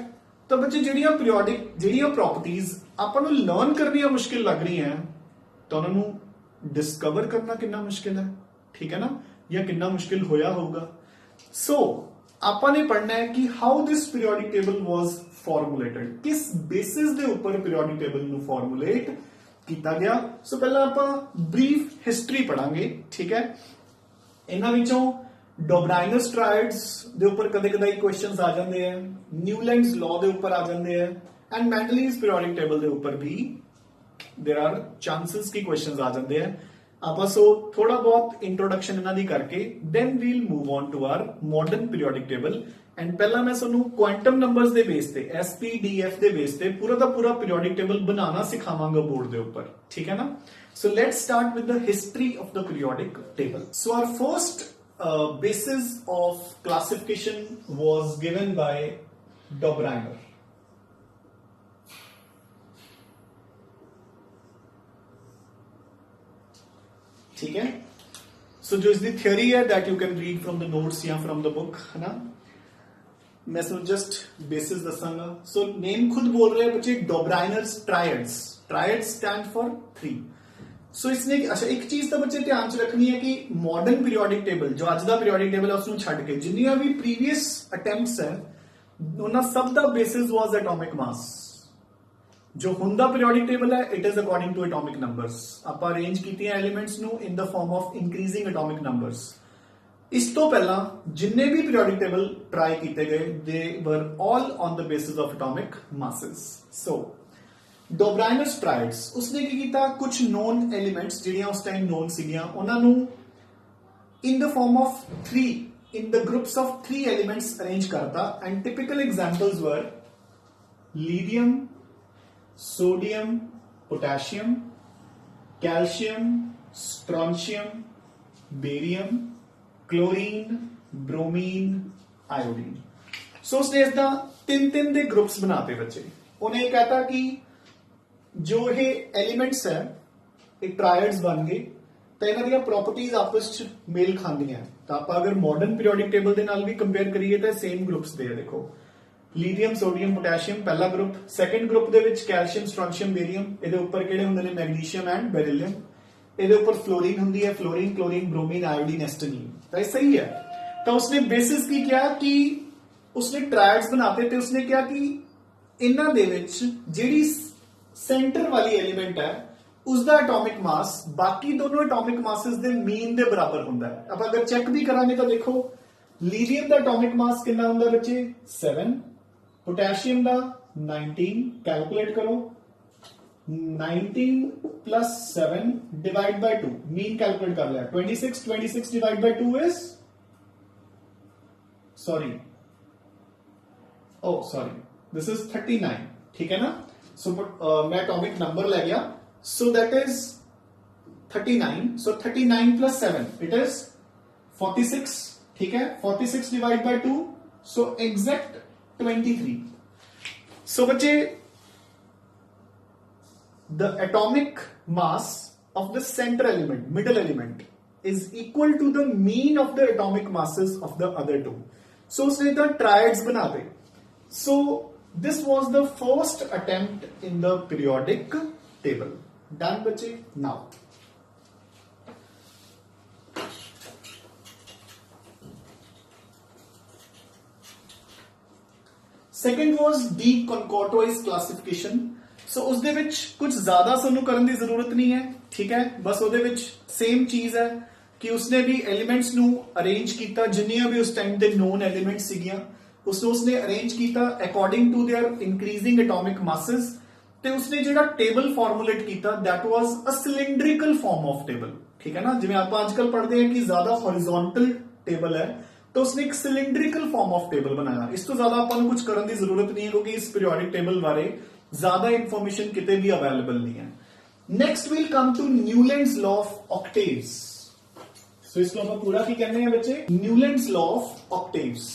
तो बच्चे ਜਿਹੜੀਆਂ पीरियोडिक ਜਿਹੜੀਆਂ प्रॉपर्टीज ਆਪਾਂ ਨੂੰ लर्न करनियां मुश्किल लग रही हैं तो ਉਹਨਾਂ ਨੂੰ डिस्कवर करना कितना मुश्किल है। ठीक है ना, या कितना मुश्किल होया होगा। सो ਆਪਾਂ ने पढ़ना है कि how this periodic table was formulated, किस बेसिस दे ऊपर पीरियोडिक टेबल ਨੂੰ फॉर्मुलेट ਕੀਤਾ ਗਿਆ। सो ਪਹਿਲਾਂ ਆਪਾਂ ब्रीफ हिस्ट्री पढ़ांगे। ठीक है, ਇਹਨਾਂ ਵਿੱਚੋਂ ਡੋਬਰਾਈਨਸ ਟ੍ਰਾਇਡਸ ਦੇ ਉੱਪਰ ਕਦੇ-ਕਦੇ ਕੁਐਸਚਨਸ ਆ ਜਾਂਦੇ ਆ, ਨਿਊਲੈਂਡਸ ਲਾਅ ਦੇ ਉੱਪਰ ਆ ਜਾਂਦੇ ਆ, ਐਂਡ ਮੈਂਡਲੀਜ਼ ਪੀਰੀਓਡਿਕ ਟੇਬਲ ਦੇ ਉੱਪਰ ਵੀ देयर आर चांसेस कि क्वेश्चंस आ जाते हैं। ਆਪਾਂ ਸੋ ਥੋੜਾ ਬਹੁਤ ਇੰਟਰੋਡਕਸ਼ਨ ਇਹਨਾਂ ਦੀ ਕਰਕੇ then we'll move on to our modern periodic table. And ਪਹਿਲਾਂ ਮੈਂ ਤੁਹਾਨੂੰ ਕੁਆਂਟਮ ਨੰਬਰਸ ਦੇ ਬੇਸ ਤੇ SPDF ਦੇ ਬੇਸ ਤੇ ਪੂਰਾ ਦਾ ਪੂਰਾ ਪੀਰੀਓਡਿਕ ਟੇਬਲ ਬਣਾਉਣਾ ਸਿਖਾਵਾਂਗਾ ਬੋਰਡ ਦੇ ਉੱਪਰ। ਠੀਕ ਹੈ ਨਾ। So let's start with the history of the periodic table. So our first basis of classification was given by Dobriner. ठीक है, सो जो इसकी थ्योरी है that you can read from the notes या फ्रॉम द बुक, है ना। मैं सिर्फ जस्ट बेसिस दसांगा। सो नेम खुद बोल रहे हैं बच्चे, डोब्राइनर्स ट्रायड्स, ट्रायड्स स्टैंड फॉर 3। सो इसने अच्छा एक चीज तो बच्चे ध्यान च रखनी है कि मॉडर्न पीरियोडिक टेबल जो अज दा पीरियोडिक टेबल है उसनू छड्ड के जिन्नियां भी प्रीवियस अटेम्प्ट्स है उन्हां सब दा बेसिस वाज एटॉमिक मास। जो हुण दा पीरियोडिक टेबल है it is according to atomic numbers. आपां अरेंज कीतियां एलिमेंट्स नू in the form of increasing atomic numbers. इस तो पहला जिन्ने भी पीरियोडिक टेबल ट्राई किए गए they were all on the basis of atomic masses. So Dobereiner's triads उसने की कीता, कुछ नोन एलिमेंट्स जिहड़ियां उस टाइम नोन सीगियां उन्हां नू in the form of 3 in the groups of 3 elements arrange करता। And typical examples were lithium, sodium, potassium, calcium, strontium, barium, chlorine, bromine, iodine. So उसने इसदा 3-3 दे ग्रुप्स बनाते बच्चे। उन्हें कहता कि जो ये एलिमेंट्स है एक ट्रायड्स बन गए तो इन्हां दी प्रॉपर्टीज आपस च मेल खांदियां। तो आप अगर मॉडर्न पीरियोडिक टेबल दे नाल भी कंपेयर करिए तो सेम ग्रुप्स दे। देखो लीथियम, सोडियम, पोटेशियम पहला ग्रुप, सैकेंड ग्रुप दे विच कैल्शियम, स्ट्रोंशियम, बेरियम, इहदे उपर किहड़े हुंदे ने मैग्नीशियम एंड बेरिलियम, इहदे उपर फ्लोरीन हुंदी है, फ्लोरीन, क्लोरीन, ब्रोमीन, आयोडीन, एस्टेनिन। तो ये सही है। तो उसने बेसिस की क्या कि उसने ट्रायड्स बनाते थे। उसने क्या कि इन्हां दे विच जिहड़ी सेंटर वाली एलिमेंट है उसका एटॉमिक मास बाकी दोनों atomic masses they mean they बराबर हुंदा है। अब अगर चेक भी करांगे तो देखो लीथियम दा एटॉमिक मास कितना हुंदा बच्चे 7, पोटेशियम दा 19, कैलकुलेट करो 19 plus 7 divide by 2, mean calculate कर लिया 26, 26 divide by 2 is sorry this is 39। ठीक है ना। सो मैं एटॉमिक नंबर ले गया, so that is 39। So 39 plus 7 it is 46। ठीक है, 46 डिवाइड बाय 2 सो एग्जैक्ट 23। सो बच्चे the atomic mass of the centre element, middle element is equal to the mean of the atomic masses of the other two. So उसने the triads बना दे. So this was the first attempt in the periodic table. Done बच्चे? Now second was de Concortois classification. So उसਦੇ ਵਿੱਚ कुछ ज्यादा ਸਾਨੂੰ ਕਰਨ ਦੀ ਜ਼ਰੂਰਤ ਨਹੀਂ ਹੈ, ਠੀਕ ਹੈ, ਬਸ ਉਹਦੇ ਵਿੱਚ ਸੇਮ ਚੀਜ਼ ਹੈ ਕਿ ਉਸਨੇ ਵੀ ਐਲੀਮੈਂਟਸ ਨੂੰ ਅਰੇਂਜ ਕੀਤਾ, ਜਿੰਨੀਆਂ ਵੀ ਉਸ ਟਾਈਮ ਤੇ ਨੋਨ ਐਲੀਮੈਂਟਸ ਸੀਗੀਆਂ ਉਸਨੇ ਅਰੇਂਜ ਕੀਤਾ according to their increasing atomic masses, ਤੇ ਉਸਨੇ ਜਿਹੜਾ ਟੇਬਲ ਫਾਰਮੂਲੇਟ ਕੀਤਾ that was a cylindrical form of table, ਠੀਕ ਹੈ ਨਾ, ਜਿਵੇਂ ਆਪਾਂ ਅੱਜਕੱਲ ਪੜ੍ਹਦੇ ਹਾਂ ਕਿ ਜ਼ਿਆਦਾ ਹੌਰੀਜ਼ੌਂਟਲ ਟੇਬਲ ਹੈ तो उसने एक सिलेंड्रिकल फॉर्म ऑफ टेबल बनाया। इस तो ज्यादा अपन कुछ करने की जरूरत नहीं है क्योंकि इस पीरियोडिक टेबल बारे ज्यादा इंफॉर्मेशन किते भी अवेलेबल नहीं है। Next will come to Newlands law of octaves. So इसको अपन पूरा की कहने हैं बच्चे, Newlands law of octaves.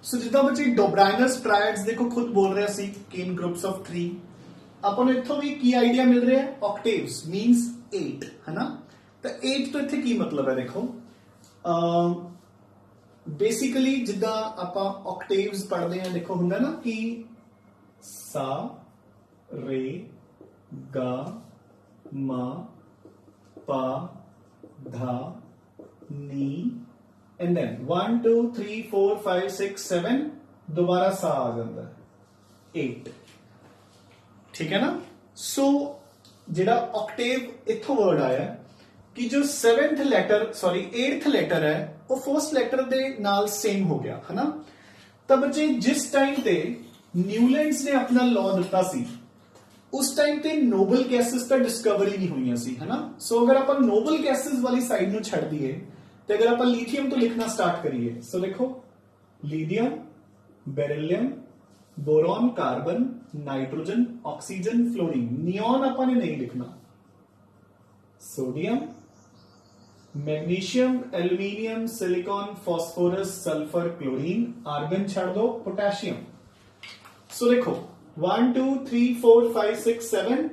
So जिदा बच्चे डोब्राइनर्स ट्रायड्स देखो खुद बोल रहे सी कि इन ग्रुप्स ऑफ 3 अपन इथों भी की आइडिया मिल रहा है, ऑक्टेव्स मींस 8 है ना। तो 8 तो इत्थे की मतलब है देखो, बेसिकली जिदा आपां ऑक्टेव्स पढ़ते हैं देखो हुंदा ना कि सा रे गा मा पा धा नी एंड देन 1 2 3 4 5 6 7 दोबारा सा आ जाता है 8, ठीक है ना। सो जिहड़ा ऑक्टेव इथों वर्ड आया कि जो 7th letter sorry 8th letter है वो फर्स्ट लेटर दे नाल सेम हो गया है ना। तो बच्चे जिस टाइम ते न्यूलैंड्स ने अपना लॉ दिता सी उस टाइम ते नोबल गैसेस का डिस्कवरी नहीं हुई सी है ना। सो अगर अपन नोबल गैसेस वाली साइड नु छड़ दिए तो अगर अपन लिथियम तो लिखना स्टार्ट करिए, सो देखो lithium, beryllium, boron, carbon, nitrogen, oxygen, fluorine, neon अपन ने नहीं लिखना, sodium, magnesium, aluminium, silicon, phosphorus, sulphur, chlorine, argon छाड़ दो, पोटेशियम। सो देखो 1 2 3 4 5 6 7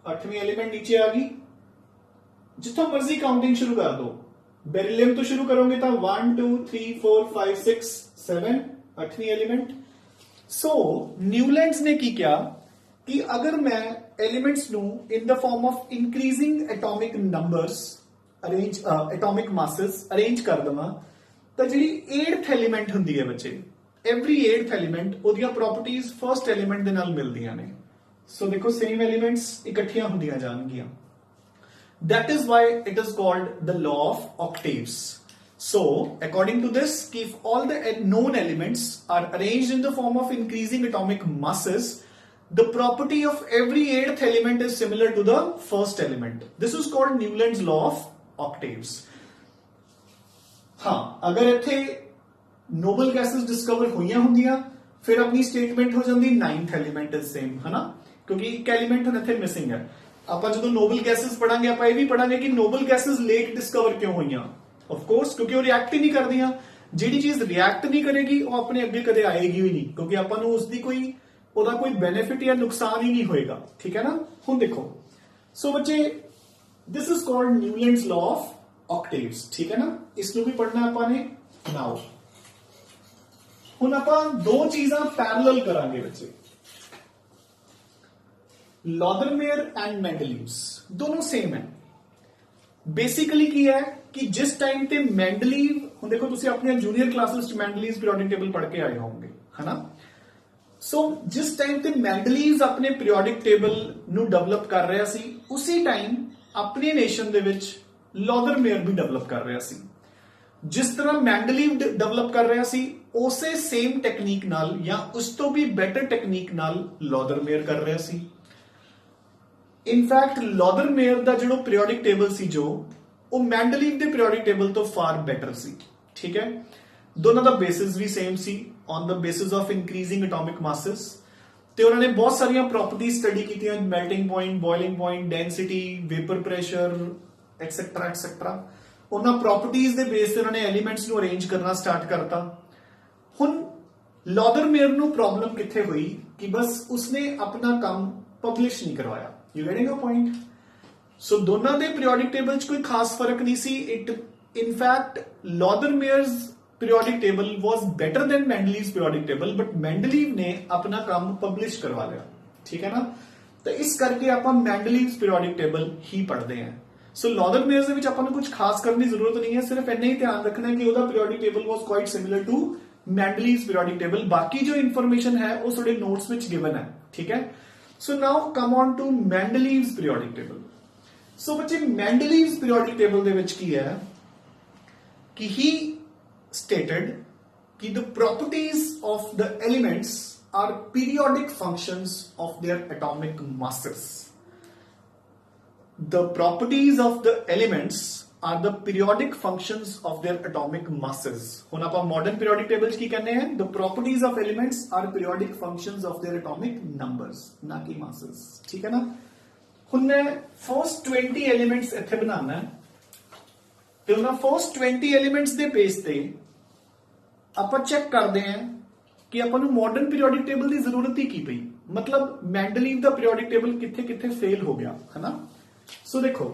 8वीं एलिमेंट नीचे आ गई, जितना मर्जी काउंटिंग शुरू कर दो। बेरिलियम तो शुरू करोगे तो 1 2 3 4 5 6 7 8वीं एलिमेंट। सो न्यूलैंड्स ने की क्या कि अगर मैं एलिमेंट्स नू in the form of increasing atomic numbers arrange atomic masses arrange कर दवा तो जी 8th एलिमेंट हुंदी है बच्चे, एवरी 8th एलिमेंट ओदियां प्रॉपर्टीज फर्स्ट एलिमेंट दे नाल मिलदियां ने। सो देखो सेम एलिमेंट्स इकट्ठियां हुंदियां जाणगियां, that is why it is called the law of octaves. So according to this if all the known elements are arranged in the form of increasing atomic masses, the property of every 8th element is similar to the first element. This is called Newland's law of octaves. हाँ, अगर इत्थे noble gases discover हुईयां हुंदियां फिर अपनी statement हो जाती 9th element is same है ना, क्योंकि एक एलिमेंट हुण इत्थे मिसिंग है। ਆਪਾਂ ਜਦੋਂ ਨੋਬਲ ਗੈसेस ਪੜਾਂਗੇ ਆਪਾਂ ਇਹ ਵੀ ਪੜਾਂਗੇ ਕਿ ਨੋਬਲ ਗੈसेस ਲੇਟ ਡਿਸਕਵਰ ਕਿਉਂ ਹੋਈਆਂ। ਆਫ ਕੋਰਸ ਕਿਉਂਕਿ ਉਹ ਰਿਐਕਟ ਹੀ ਨਹੀਂ ਕਰਦੀਆਂ, ਜਿਹੜੀ ਚੀਜ਼ ਰਿਐਕਟ ਨਹੀਂ ਕਰੇਗੀ ਉਹ ਆਪਣੇ ਅੱਗੇ ਕਦੇ ਆਏਗੀ ਹੀ ਨਹੀਂ, ਕਿਉਂਕਿ ਆਪਾਂ ਨੂੰ ਉਸ ਦੀ ਕੋਈ ਉਹਦਾ ਕੋਈ ਬੈਨੀਫਿਟ ਜਾਂ ਨੁਕਸਾਨ ਹੀ ਨਹੀਂ ਹੋਏਗਾ, ਠੀਕ ਹੈ ਨਾ। ਹੁਣ ਦੇਖੋ ਸੋ ਬੱਚੇ this is called Newlands law of octaves, ठीक है ना। इसको भी पढ़ना ਆਪਾਂ ਨੇ। नाउ ਹੁਣ ਆਪਾਂ ਦੋ ਚੀਜ਼ਾਂ ਪੈਰਲਲ ਕਰਾਂਗੇ ਬੱਚੇ, लॉदरमेयर एंड मेंडलीव्स दोनों सेम है। बेसिकली की है कि जिस टाइम ते मेंडलीव ਹੁਣ देखो ਤੁਸੀਂ अपने जूनियर क्लासेस ਚ मेंडलीव्स पीरियोडिक टेबल पढ़ के आए होंगे है ना। सो जिस टाइम ते मेंडलीव्स अपने पीरियोडिक टेबल ਨੂੰ ਡਿਵੈਲਪ ਕਰ ਰਿਹਾ ਸੀ ਉਸੇ टाइम अपने नेशन ਦੇ ਵਿੱਚ लॉदरमेयर भी डेवलप कर रहा सी। जिस तरह मेंडलीव डेवलप कर रहा सी उसे सेम टेक्निक नाल या उस तो भी बेटर टेक्निक नाल लॉदरमेयर कर रहा सी। इनफैक्ट लॉदरमेयर दा जो पीरियोडिक टेबल सी जो वो मेंडलीव दे पीरियोडिक टेबल तो फार बेटर सी, ठीक है। दोनों दा बेसिस भी सेम सी on the basis of increasing atomic masses, ਤੇ ਉਹਨਾਂ ਨੇ ਬਹੁਤ ਸਾਰੀਆਂ ਪ੍ਰੋਪਰਟੀਜ਼ ਸਟੱਡੀ ਕੀਤੀਆਂ, melting point, boiling point, density, vapour pressure etcetera etcetera. ਉਹਨਾਂ ਪ੍ਰੋਪਰਟੀਜ਼ ਦੇ ਬੇਸ ਤੇ ਉਹਨਾਂ ਨੇ ਐਲੀਮੈਂਟਸ ਨੂੰ ਅਰੇਂਜ ਕਰਨਾ ਸਟਾਰਟ ਕਰਤਾ। ਹੁਣ ਲॉदरमेयर ਨੂੰ ਪ੍ਰੋਬਲਮ ਕਿੱਥੇ ਹੋਈ ਕਿ ਬਸ ਉਸਨੇ ਆਪਣਾ ਕੰਮ ਪਬਲਿਸ਼ ਨਹੀਂ ਕਰਵਾਇਆ। You getting a point. So दोनों के पीरियोडिक टेबल च कोई खास फर्क नहीं सी। It in fact Lothar Meyer's periodic table was better than Mendeleev's periodic table, but Mendeleev ने अपना काम पब्लिश करवा लिया, ठीक है ना। तो इस करके आप मेंडलीव्स पीरियोडिक टेबल ही पढ़ते हैं। सो लॉदरमेयर्स दे विच आपां नूं कुछ खास करने की जरूरत नहीं है, सिर्फ इन्ना ही ध्यान रखना है कि उसका periodic table was quite similar to Mendeleev's periodic table. बाकी जो इंफॉर्मेशन है वो थोड़े नोट्स में गिवन है, ठीक है। So now come on to Mendeleev's periodic table. So बच्चे मेंडलीव्स पीरियोडिक टेबल दे विच की है कि ही स्टेटेड कि the properties of the elements are periodic functions of their atomic masses. The properties of the elements are the periodic functions of their atomic masses. हुन आप modern periodic tables की कहने हैं, the properties of elements are periodic functions of their atomic numbers, ना कि masses, ठीक है ना। हुन मैं first 20 elements इत्थे बनाना है, ते उन्हां first 20 elements दे बेस ते आपां चेक करदे हैं कि आपां नूं modern periodic table दी जरूरत ही की पई, मतलब मेंडलीव दा periodic table किथे किथे फेल हो गया, है ना। सो देखो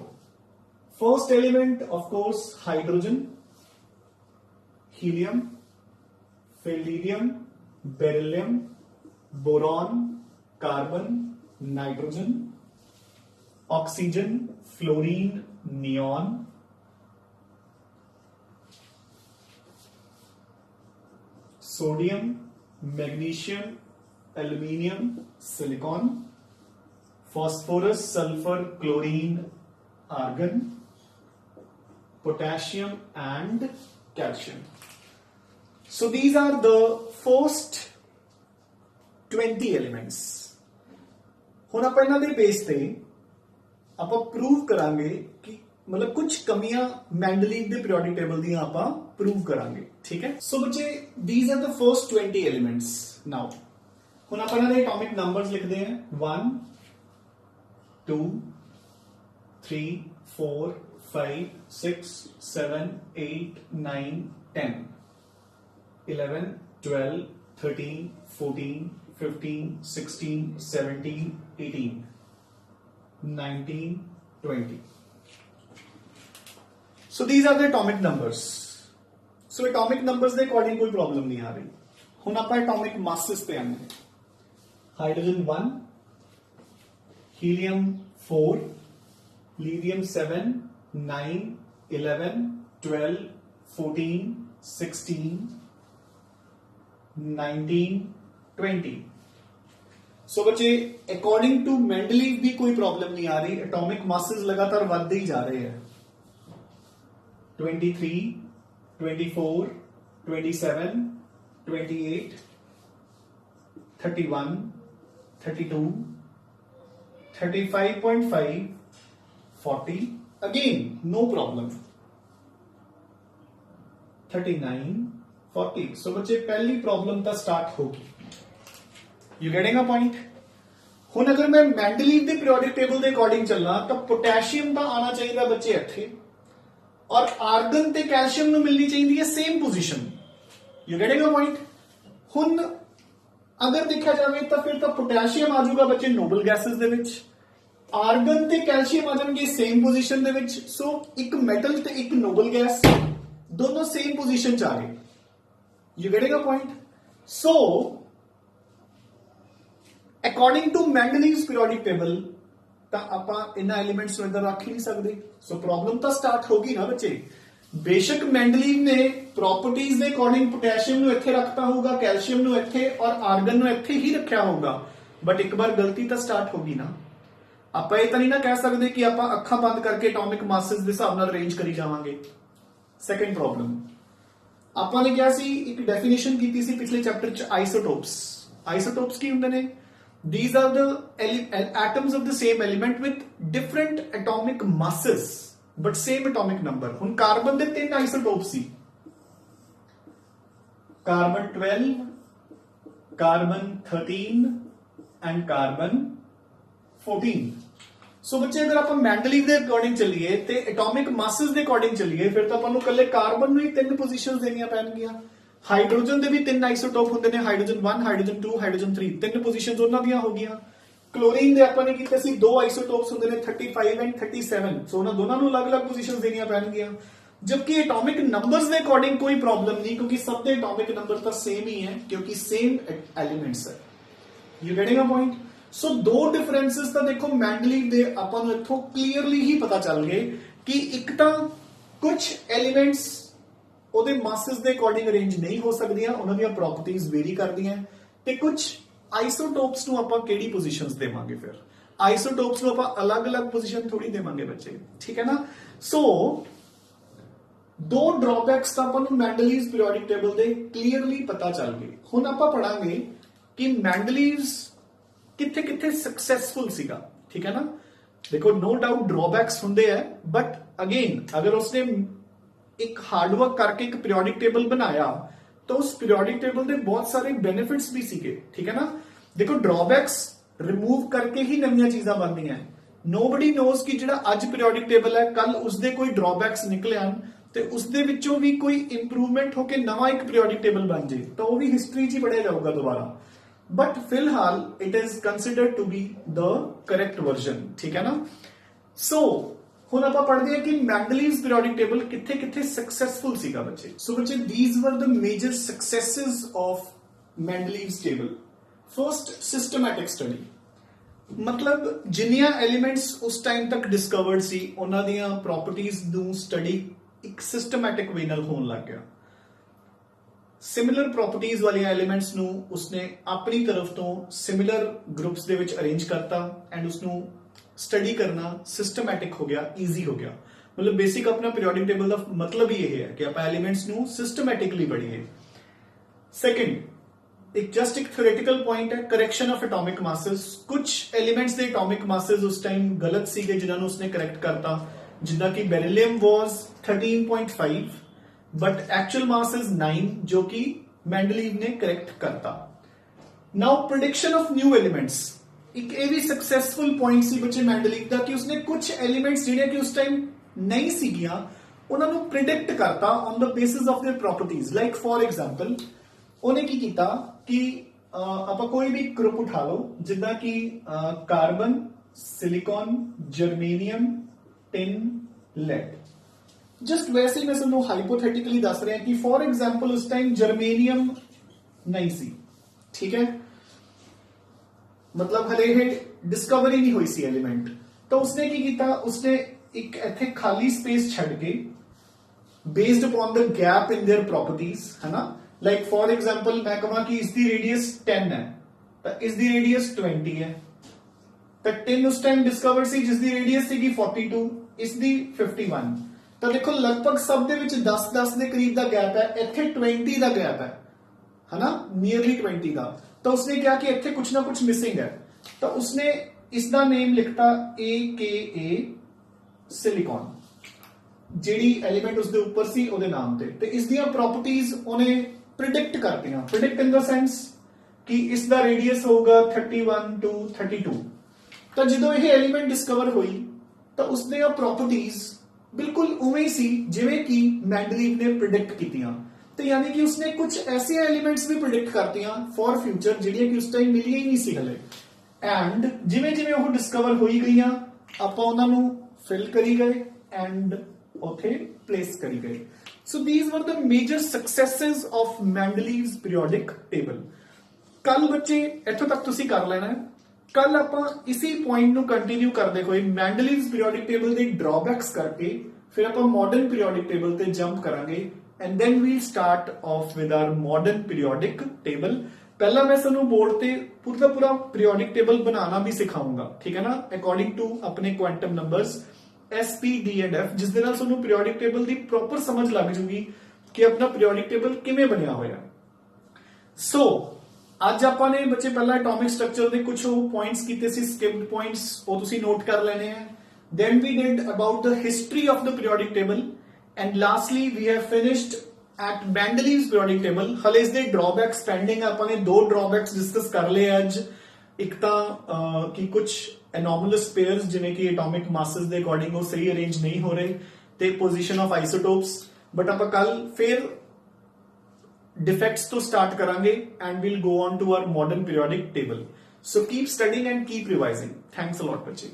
first element of course hydrogen, helium, palladium, beryllium, boron, carbon, nitrogen, oxygen, fluorine, neon, sodium, magnesium, aluminium, silicon, phosphorus, sulfur, chlorine, argon, potassium and calcium. So these are the first 20 elements. हुण आपां इन्हां दे base ते आपां prove करांगे कि मतलब कुछ कमियां मेंडलीव दे पीरियोडिक टेबल दियां आपां प्रूव करांगे, ठीक है। सो बच्चे these are the first 20 elements. Now हुण आपां इन्हां दे एटॉमिक नंबर्स लिखदे हैं 1 2 3 4 5 6 7 8 9 10 11 12 13 14 15 16 17 18 19 20. So these are the atomic numbers. So atomic numbers के अकॉर्डिंग कोई प्रॉब्लम नहीं आ रही। हुण आपां एटॉमिक मासेस पे आने, हाइड्रोजन 1, helium 4, lithium 7, 9, 11, 12, 14, 16, 19, 20. सो बच्चे अकॉर्डिंग टू मेंडलीव भी कोई प्रॉब्लम नहीं आ रही, एटॉमिक मासेस लगातार बढ़ते ही जा रहे हैं। 23, 24, 27, 28, 31, 32, 35.5, 40, again no problem, 39, 40. So बच्चे पहली प्रॉब्लम तो स्टार्ट होगी। You getting a point. हुण अगर मैं मेंडलीव दे पीरियोडिक टेबल दे अकॉर्डिंग चलना तो पोटेशियम का आना चाहिए बच्चे इत्थे, और आर्गन ते कैल्शियम नूं मिलनी चाहिए same position. You getting a point. हुण अगर देखा जाए तो फिर तो पोटेशियम आ जाऊगा बच्चे नोबल गैसेस दे विच, आर्गन ते कैल्शियम आ जाएंगे सेम पोजीशन दे विच। सो एक मेटल ते एक नोबल गैस दोनों सेम पोजीशन च आ गए। You getting a point. So according to Mendeleev's periodic table तो आपां इन्हां एलिमेंट्स नूं इधर रख ही नहीं सकते। सो प्रॉब्लम तो स्टार्ट होगी ना बच्चे। बेशक मेंडलीव ने प्रॉपर्टीज के अकॉर्डिंग पोटेशियम नूं इत्थे रखता होगा, कैल्शियम नूं इत्थे और आर्गन नूं इत्थे ही रखा होगा, बट एक बार गलती तो स्टार्ट होगी ना। आप ये तो नहीं ना कह सकते कि आप अखा बंद करके एटॉमिक मासेस के हिसाब नाल अरेंज करी जावांगे। सेकंड प्रॉब्लम आपने क्या सी एक डेफिनेशन की सी पिछले चैप्टर च आइसोटोप्स। आइसोटोप्स की होंदे ने? These are the atoms of the same element with different atomic masses but same atomic number. हुण कार्बन दे 3 आइसोटोप सी, कार्बन 12, कार्बन 13 एंड कार्बन 14. सो बच्चे अगर आप मेंडलीव के अकॉर्डिंग चलिए तो एटॉमिक मासेस के अकॉर्डिंग चलिए फिर तो आपको कल्ले कार्बन में ही 3 पोजीशंस देनियां पैणगियां। हाइड्रोजन के भी 3 आइसोटोप होंगे ने, हाइड्रोजन 1, हाइड्रोजन 2, हाइड्रोजन 3, 3 पोजीशंस उन्हां दियां हो गईयां। क्लोरीन ਦੇ ਆਪਾਂ ਨੇ ਕੀਤੇ ਸੀ ਦੋ ਆਈਸੋਟੋਪਸ ਹੁੰਦੇ ਨੇ 35 ਐਂਡ 37 ਸੋ ਉਹਨਾਂ ਦੋਨਾਂ ਨੂੰ ਅਲੱਗ-ਅਲੱਗ ਪੋਜੀਸ਼ਨਸ ਦੇਣੀਆਂ ਪੈਣਗੀਆਂ जबकि एटॉमिक नंबर्स के अकॉर्डिंग कोई प्रॉब्लम नहीं क्योंकि सब के एटॉमिक नंबर तो सेम ही है क्योंकि सेम एलिमेंट्स है यू गेटिंग अ पॉइंट सो दो डिफरेंसेस तो देखो मैंडलीव दे ਆਪਾਂ ਨੂੰ ਇੱਥੋਂ क्लीयरली ही पता चल गए कि एक तो कुछ एलिमेंट्स ਉਹਦੇ ਮਾਸਸ ਦੇ ਅਕੋਰਡਿੰਗ ਅਰੇਂਜ ਨਹੀਂ ਹੋ ਸਕਦੀਆਂ ਉਹਨਾਂ ਦੀਆਂ ਪ੍ਰੋਪਰਟੀਆਂ ਵੇਰੀ ਕਰਦੀਆਂ ਤੇ ਕੁਝ ਆਈਸੋਟੋਪਸ ਨੂੰ ਆਪਾਂ ਕਿਹੜੀ ਪੋਜੀਸ਼ਨਸ ਦੇਵਾਂਗੇ ਫਿਰ ਆਈਸੋਟੋਪਸ ਨੂੰ ਆਪਾਂ ਅਲੱਗ-ਅਲੱਗ ਪੋਜੀਸ਼ਨ ਥੋੜੀ ਦੇਵਾਂਗੇ ਬੱਚੇ ਠੀਕ ਹੈ ਨਾ ਸੋ ਦੋ ਡਰਾਬੈਕਸ ਤਾਂ ਆਪਾਂ ਨੂੰ ਮੈਂਡਲੀਵਸ ਪੀਰੀਓਡਿਕ ਟੇਬਲ ਦੇ ਕਲੀਅਰਲੀ ਪਤਾ ਚੱਲ ਗਏ ਹੁਣ ਆਪਾਂ ਪੜਾਂਗੇ ਕਿ ਮੈਂਡਲੀਵਸ ਕਿੱਥੇ ਕਿੱਥੇ ਸਕਸੈਸਫੁਲ ਸੀਗਾ ਠੀਕ ਹੈ ਨਾ ਦੇਖੋ नो डाउट ਡਰਾਬੈਕਸ ਹੁੰਦੇ ਆ ਬਟ ਅਗੇਨ ਅਗਰ ਉਸਨੇ ਇੱਕ ਹਾਰਡ ਵਰਕ ਕਰਕੇ ਇੱਕ ਪੀਰੀਓਡਿਕ ਟੇਬਲ ਬਣਾਇਆ ਤਾਂ ਉਸ ਪੀਰੀਓਡਿਕ ਟੇਬਲ ਦੇ ਬਹੁਤ ਸਾਰੇ ਬੈਨੀਫਿਟਸ ਵੀ ਸੀਗੇ ਠੀਕ ਹੈ ਨਾ ਦੇਖੋ ਡਰਾਬੈਕਸ ਰਿਮੂਵ ਕਰਕੇ ਹੀ ਨਵੀਆਂ ਚੀਜ਼ਾਂ ਬਣਦੀਆਂ ਨੋਬਡੀ ਨੋਜ਼ ਕਿ ਜਿਹੜਾ ਅੱਜ ਪੀਰੀਓਡਿਕ ਟੇਬਲ ਹੈ ਕੱਲ ਉਸਦੇ ਕੋਈ ਡਰਾਬੈਕਸ ਨਿਕਲੇ ਆਣ ਤੇ ਉਸਦੇ ਵਿੱਚੋਂ ਵੀ ਕੋਈ ਇੰਪਰੂਵਮੈਂਟ ਹੋ ਕੇ ਨਵਾਂ ਇੱਕ ਪੀਰੀਓਡਿਕ ਟੇਬਲ ਬਣ ਜੇ ਤਾਂ ਉਹ ਵੀ ਹਿਸਟਰੀ 'ਚ ਹੀ ਪੜਿਆ ਜਾਊਗਾ ਦੁਬਾਰਾ ਬਟ ਫਿਲਹਾਲ it is considered to be the correct version ਠੀਕ ਹੈ ਨਾ ਸੋ ਹੁਣ ਆਪਾਂ ਪੜ੍ਹਦੇ ਹਾਂ ਕਿ ਮੈਂਡਲੀਵਸ ਪੀਰੀਓਡਿਕ ਟੇਬਲ ਕਿੱਥੇ ਕਿੱਥੇ ਸਕਸੈਸਫੁਲ ਸੀਗਾ ਬੱਚੇ ਸੋ ਬੱਚੇ these were the major successes of Mendeleev's table first systematic study मतलब जिन्नियां एलिमेंट्स उस टाइम तक डिस्कवर्ड सी उन्हां दियां प्रॉपर्टीज ਨੂੰ स्टडी एक सिस्टमैटिक वे नाल होण लग गया सिमिलर प्रॉपर्टीज वालियां एलिमेंट्स ਨੂੰ ਉਸਨੇ ਆਪਣੀ ਤਰਫ ਤੋਂ सिमिलर ग्रुप्स ਦੇ ਵਿੱਚ ਅਰੇਂਜ ਕਰਤਾ ਐਂਡ ਉਸ ਨੂੰ स्टडी करना सिस्टमैटिक हो गया ईजी हो गया मतलब बेसिक अपना पीरियोडिक टेबल का मतलब ही यह है कि आप एलिमेंट्स ਨੂੰ सिस्टमैटिकली पढ़िए सेकंड एक थ्योरेटिकल पॉइंट है करेक्शन ऑफ एटॉमिक मासेस कुछ एलिमेंट्स दे एटॉमिक मासेस उस टाइम गलत सीगे जिन्हां नूं उसने करेक्ट करता जिदा कि beryllium was 13.5 but actual mass is 9 जो कि मेंडलीव ने करेक्ट करता now prediction of new elements एक ये भी सक्सेसफुल पॉइंट सी बच्चे मेंडलीव दा कि उसने कुछ एलिमेंट्स जिहड़े कि उस टाइम नहीं सीगियां उन्हां नूं प्रिडिक्ट करता on the basis of their properties like for example उन्हें की कीता कि आप कोई भी ग्रुप उठा लो जिदा कि carbon silicon germanium tin lead just वैसे ही मैं तुहानू हाइपोथेटिकली दस रहा कि फॉर एग्जांपल उस टाइम जर्मेनियम नहीं सी ठीक है मतलब हले ये डिस्कवरी नहीं हुई सी एलिमेंट तो उसने की कीता उसने एक इत्थे खाली स्पेस छड़ के based upon the gap in their properties है ना लाइक फॉर एग्जांपल मैं कहूं कि इसकी रेडियस 10 है तो इसकी रेडियस 20 है तो 10 उस टाइम डिस्कवर सी जिसकी रेडियस सी 42 इसकी 51 तो देखो लगभग सब दे विच 10-10 के करीब का गैप है इत्थे 20 का गैप है ना नियरली 20 का तो उसने क्या कि इत्थे कुछ ना कुछ मिसिंग है तो उसने इसका नेम लिखता AKA सिलिकॉन ਜਿਹੜੀ एलिमेंट उसके ऊपर सी ਉਹਦੇ ਨਾਮ ਤੇ ਇਸ ਦੀਆਂ ਪ੍ਰੋਪਰਟੀਜ਼ ਉਹਨੇ प्रिडिक्ट करती हैं प्रिडिक्ट इन द सेंस कि इसका रेडियस होगा 31 to 32 तो जो ये एलिमेंट डिस्कवर हुई तो उसने प्रॉपर्टीज बिल्कुल उवें ही सी जिवें कि मेंडलीव ने प्रिडिक्ट कीतियां तो यानी कि उसने कुछ ऐसे एलिमेंट्स भी प्रिडिक्ट करतियां फॉर फ्यूचर जिहड़ियां कि उस टाइम मिलियां ही नहीं सी हले एंड जिवें जिवें वो डिस्कवर होई गईयां आपां उन्हां नूं फिल करी गए एंड उथे प्लेस करी गए So these were the major successes of Mendeleev's periodic table. कल बच्चे इत्थों तक तुसी कर लेना है कल आपां इसी पॉइंट नूं कंटिन्यू करदे होए Mendeleev's periodic table दे ड्रॉबैक्स करके फिर आपां मॉडर्न periodic table ते जंप करांगे and then we'll start off with our modern periodic table. पहला मैं तुहानूं बोर्ड ते पूरा periodic table बनाना भी सिखाऊंगा ठीक है ना अकॉर्डिंग टू अपने quantum numbers SP D and F जिस दे नाल तुहानूं पीरियोडिक टेबल दी प्रॉपर समझ लग जूगी कि अपना पीरियोडिक टेबल किवें बनिया होया सो आज आपां ने बच्चे पहला एटॉमिक स्ट्रक्चर दे कुछ पॉइंट्स कीते सी स्किप्ड पॉइंट्स वो तुसीं नोट कर लेने हैं then we did about the history of the periodic table and lastly we have finished at Mendeleev's periodic table हले इस दे ड्रॉबैक्स पेंडिंग है आपां ने दो ड्रॉबैक्स डिस्कस कर लिए अज एक तां कि कुछ एनॉमलस पेयर्स जिन्हें कि एटॉमिक मासेस दे अकॉर्डिंग वो सही अरेंज नहीं हो रहे ते पोजीशन ऑफ आइसोटोप्स बट आप कल फिर डिफेक्ट्स तो स्टार्ट करांगे and will go on to our modern periodic table So keep studying and keep revising. Thanks a lot, Prachi.